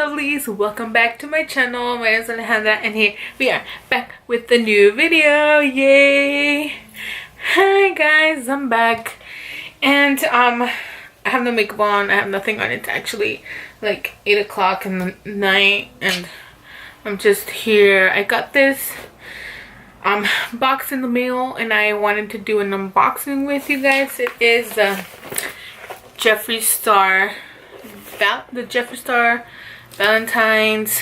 lovelies, welcome back to my channel. My name is Alejandra and here we are back with the new video. Yay! Hi guys, I'm back and I have no makeup on. I have nothing on. It's actually like 8 o'clock in the night and I'm just here. I got this box in the mail and I wanted to do an unboxing with you guys. It is the Jeffree Star Valentine's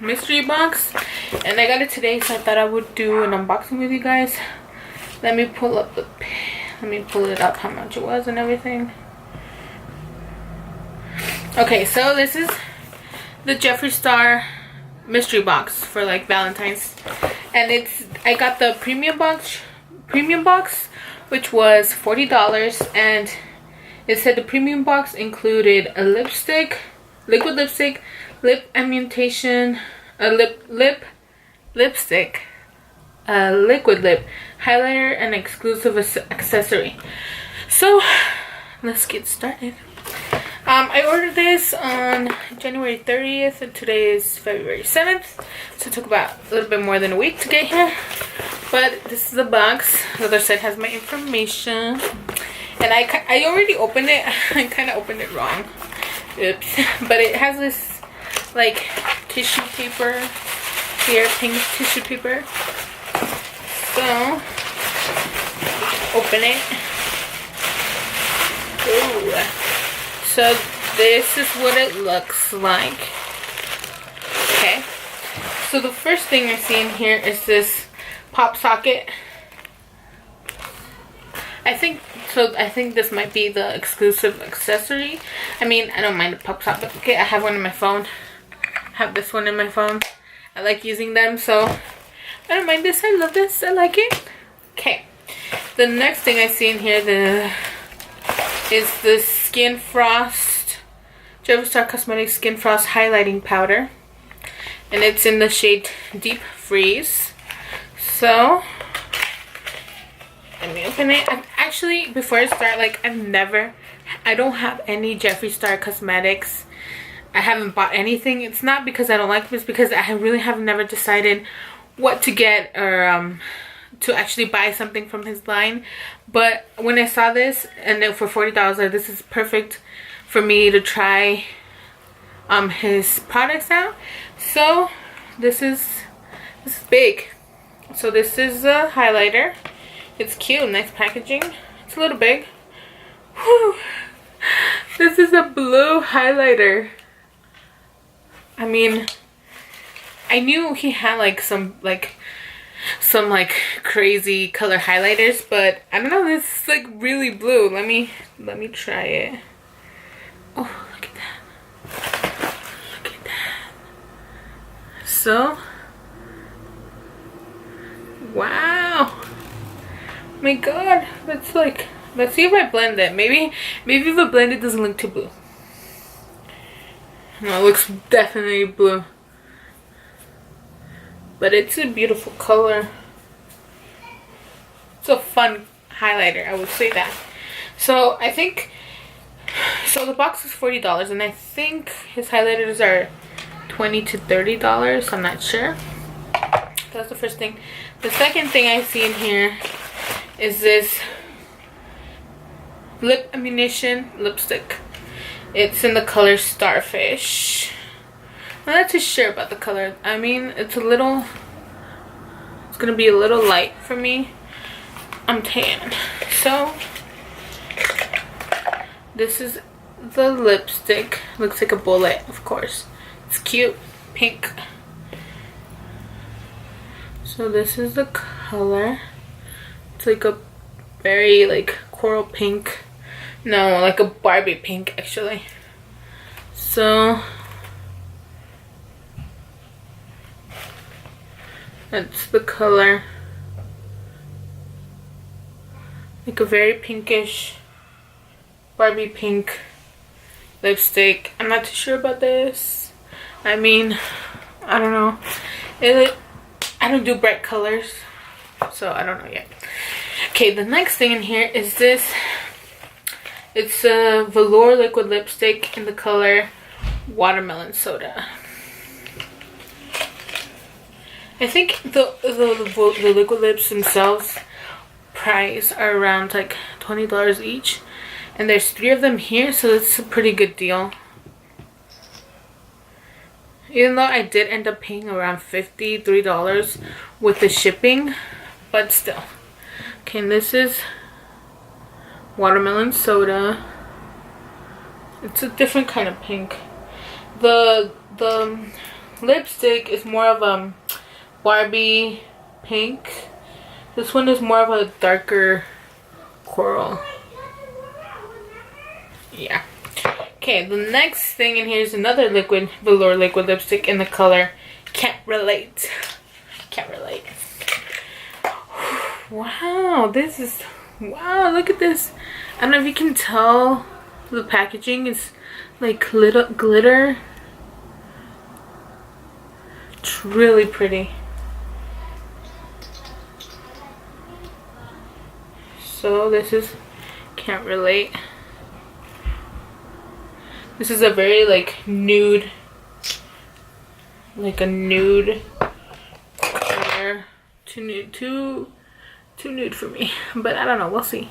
mystery box, and I got it today, so I thought I would do an unboxing with you guys. Let me pull it up how much it was and everything. Okay, so this is the Jeffree Star mystery box for like Valentine's, and I got the premium box, which was $40, and it said the premium box included a lipstick, liquid lipstick, lip emulsion, a lipstick, a liquid lip highlighter, and exclusive accessory. So let's get started. I ordered this on January 30th and today is February 7th, so it took about a little bit more than a week to get here. But this is the box. The other side has my information. And I already opened it. I kind of opened it wrong. Oops. But it has this like tissue paper here, pink tissue paper. So open it. Ooh. So this is what it looks like. Okay. So the first thing I see in here is this pop socket. I think this might be the exclusive accessory. I mean, I don't mind the pop socket. Okay, I have one in my phone. I have this one in my phone. I like using them, so I don't mind this. I love this. I like it. Okay. The next thing I see in here is the Skin Frost Jeffree Star Cosmetics Skin Frost Highlighting Powder. And it's in the shade Deep Freeze. So let me open it. Actually, before I start, like I don't have any Jeffree Star Cosmetics. I haven't bought anything. It's not because I don't like them, it's because I really have never decided what to get or to actually buy something from his line. But when I saw this and then for $40, this is perfect for me to try his products out. So this is big. So this is a highlighter. It's cute, nice packaging. It's a little big. Whew. This is a blue highlighter. I mean, I knew he had like some crazy color highlighters, but I don't know, this is like really blue. Let me try it. Oh, look at that. Look at that. So, wow. Oh my god, that's like, let's see if I blend it. Maybe if I blend it doesn't look too blue. No, it looks definitely blue. But it's a beautiful color. It's a fun highlighter, I would say that. So I think, so the box is $40 and I think his highlighters are $20 to $30. I'm not sure. That's the first thing. The second thing I see in here is this lip emulsion lipstick. It's in the color Starfish. I'm not too sure about the color. I mean, it's gonna be a little light for me. I'm tan. So this is the lipstick. Looks like a bullet, of course. It's cute, pink. So this is the color. It's like a very like coral pink. No, like a Barbie pink actually. So that's the color. Like a very pinkish Barbie pink lipstick. I'm not too sure about this. I mean, I don't know. I don't do bright colors, so I don't know yet. Okay, the next thing in here is this. It's a velour liquid lipstick in the color watermelon soda. I think the liquid lips themselves price are around like $20 each, and there's 3 of them here, so it's a pretty good deal. Even though I did end up paying around $53 with the shipping, but still. Okay, and this is watermelon soda. It's a different kind of pink. The lipstick is more of a Barbie pink. This one is more of a darker coral. Yeah. Okay, the next thing in here is another liquid velour liquid lipstick in the color Can't Relate. Can't Relate. Wow, this is, wow, look at this. I don't know if you can tell, the packaging is like glitter. It's really pretty. So this is Can't Relate. This is a very like nude, like a nude color. Too nude for me, but I don't know, we'll see.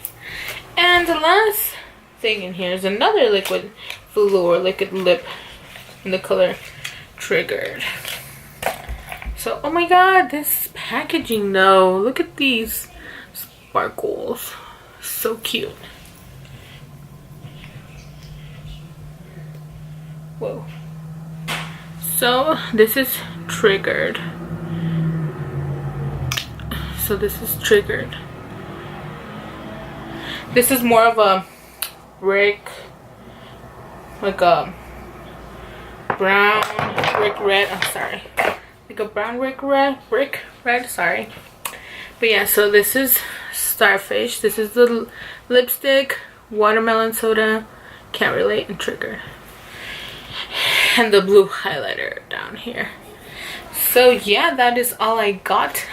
And the last thing in here is another liquid velour liquid lip in the color Triggered. So, oh my god, this packaging though, look at these sparkles, so cute. Whoa. So this is Triggered. So this is Triggered. This is more of a brick, like a brown brick red. I'm sorry, like a brown brick red. Sorry, but yeah. So this is Starfish. This is the lipstick, watermelon soda, Can't Relate, and Triggered, and the blue highlighter down here. So yeah, that is all I got.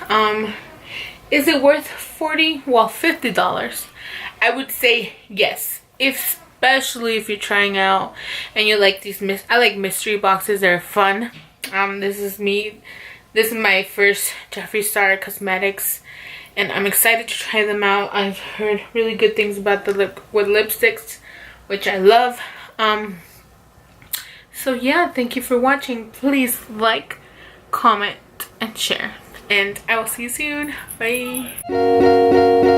Is it worth $50? I would say yes, especially if you're trying out and you like these I like mystery boxes. They're fun. This is my first Jeffree Star Cosmetics, and I'm excited to try them out. I've heard really good things about the liquid lipsticks, which I love. So yeah, thank you for watching. Please like, comment, and share, and I will see you soon. Bye.